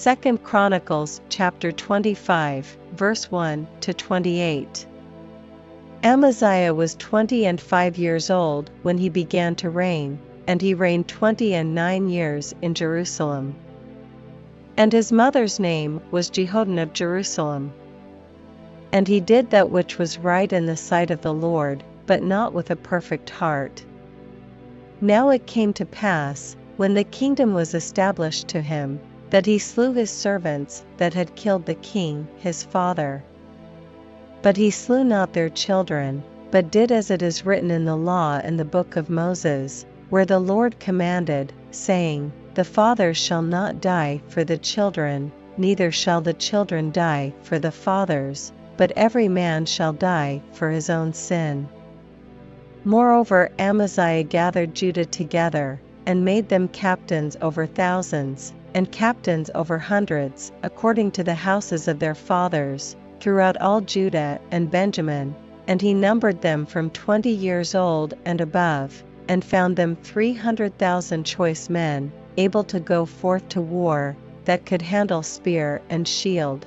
2 Chronicles chapter 25, verse 1 to 28. Amaziah was 25 years old when he began to reign, and he reigned 29 years in Jerusalem. And his mother's name was Jehoaddan of Jerusalem. And he did that which was right in the sight of the Lord, but not with a perfect heart. Now it came to pass, when the kingdom was established to him, that he slew his servants that had killed the king his father. But he slew not their children, but did as it is written in the law in the book of Moses, where the Lord commanded, saying, The fathers shall not die for the children, neither shall the children die for the fathers, but every man shall die for his own sin. Moreover, Amaziah gathered Judah together, and made them captains over thousands, and captains over hundreds, according to the houses of their fathers, throughout all Judah and Benjamin, and he numbered them from 20 years old and above, and found them 300,000 choice men, able to go forth to war, that could handle spear and shield.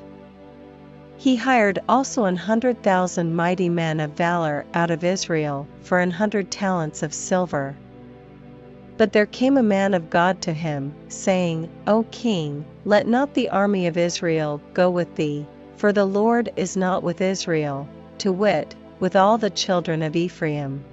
He hired also 100,000 mighty men of valor out of Israel, for 100 talents of silver. But there came a man of God to him, saying, O king, let not the army of Israel go with thee, for the Lord is not with Israel, to wit, with all the children of Ephraim.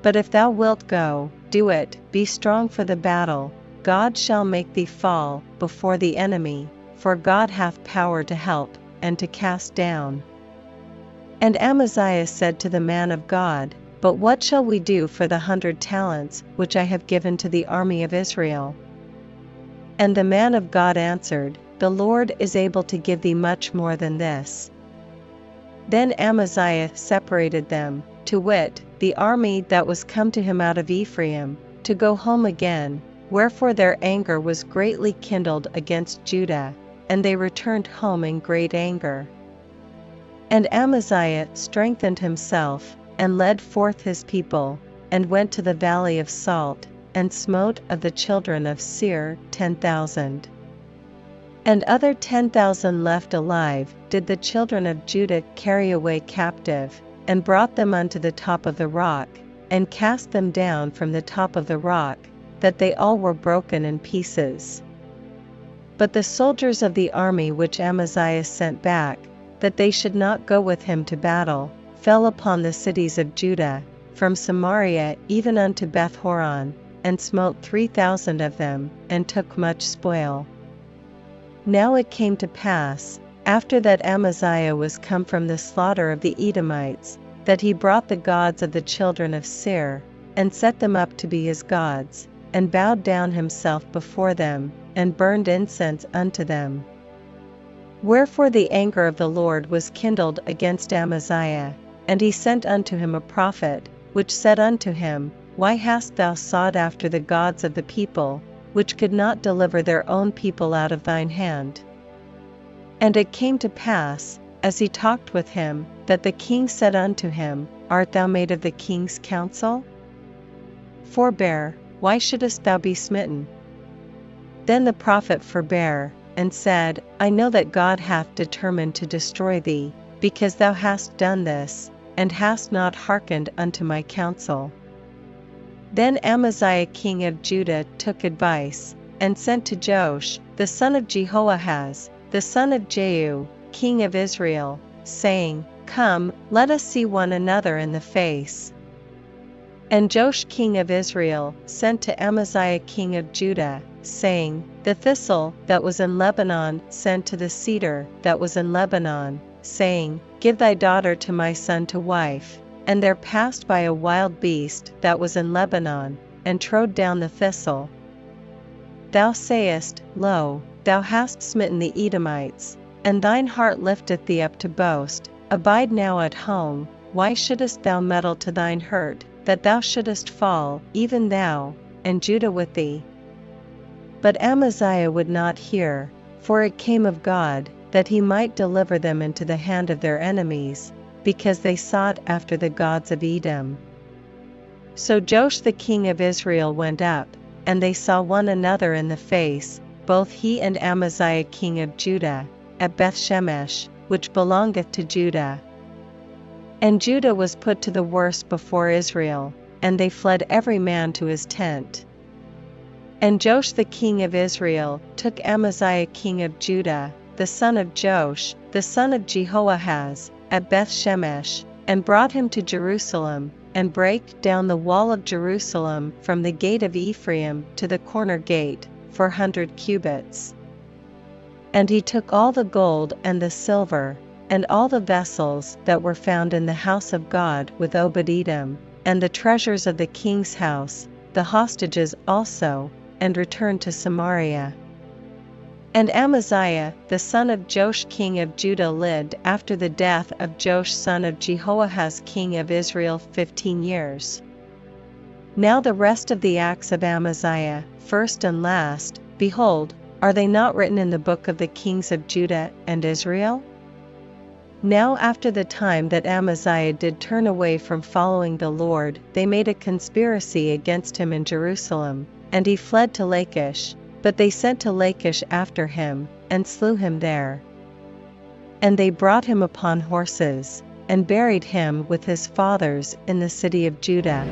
But if thou wilt go, do it, be strong for the battle, God shall make thee fall before the enemy, for God hath power to help, and to cast down. And Amaziah said to the man of God, But what shall we do for the 100 talents, which I have given to the army of Israel? And the man of God answered, The Lord is able to give thee much more than this. Then Amaziah separated them, to wit, the army that was come to him out of Ephraim, to go home again, wherefore their anger was greatly kindled against Judah, and they returned home in great anger. And Amaziah strengthened himself, and led forth his people, and went to the valley of Salt, and smote of the children of Seir 10,000. And other 10,000 left alive did the children of Judah carry away captive, and brought them unto the top of the rock, and cast them down from the top of the rock, that they all were broken in pieces. But the soldiers of the army which Amaziah sent back, that they should not go with him to battle, fell upon the cities of Judah, from Samaria even unto Beth-horon, and smote 3,000 of them, and took much spoil. Now it came to pass, after that Amaziah was come from the slaughter of the Edomites, that he brought the gods of the children of Seir, and set them up to be his gods, and bowed down himself before them, and burned incense unto them. Wherefore the anger of the Lord was kindled against Amaziah, and he sent unto him a prophet, which said unto him, Why hast thou sought after the gods of the people, which could not deliver their own people out of thine hand? And it came to pass, as he talked with him, that the king said unto him, Art thou made of the king's counsel? Forbear, why shouldest thou be smitten? Then the prophet forbare, and said, I know that God hath determined to destroy thee, because thou hast done this, and hast not hearkened unto my counsel. Then Amaziah king of Judah took advice, and sent to Joash, the son of Jehoahaz, the son of Jehu, king of Israel, saying, Come, let us see one another in the face. And Joash king of Israel sent to Amaziah king of Judah, saying, The thistle that was in Lebanon sent to the cedar that was in Lebanon, saying, Give thy daughter to my son to wife. And there passed by a wild beast that was in Lebanon, and trode down the thistle. Thou sayest, Lo, thou hast smitten the Edomites, and thine heart lifteth thee up to boast. Abide now at home, why shouldest thou meddle to thine hurt, that thou shouldest fall, even thou, and Judah with thee? But Amaziah would not hear, for it came of God, that he might deliver them into the hand of their enemies, because they sought after the gods of Edom. So Joash the king of Israel went up, and they saw one another in the face, both he and Amaziah king of Judah, at Bethshemesh, which belongeth to Judah. And Judah was put to the worse before Israel, and they fled every man to his tent. And Joash the king of Israel took Amaziah king of Judah, the son of Joash, the son of Jehoahaz, at Bethshemesh, and brought him to Jerusalem, and brake down the wall of Jerusalem from the gate of Ephraim to the corner gate, 400 cubits. And he took all the gold and the silver, and all the vessels that were found in the house of God with Obed-Edom, and the treasures of the king's house, the hostages also, and returned to Samaria. And Amaziah, the son of Joash king of Judah, lived after the death of Joash son of Jehoahaz king of Israel 15 years. Now the rest of the acts of Amaziah, first and last, behold, are they not written in the book of the kings of Judah and Israel? Now after the time that Amaziah did turn away from following the Lord, they made a conspiracy against him in Jerusalem, and he fled to Lachish. But they sent to Lachish after him, and slew him there. And they brought him upon horses, and buried him with his fathers in the city of Judah.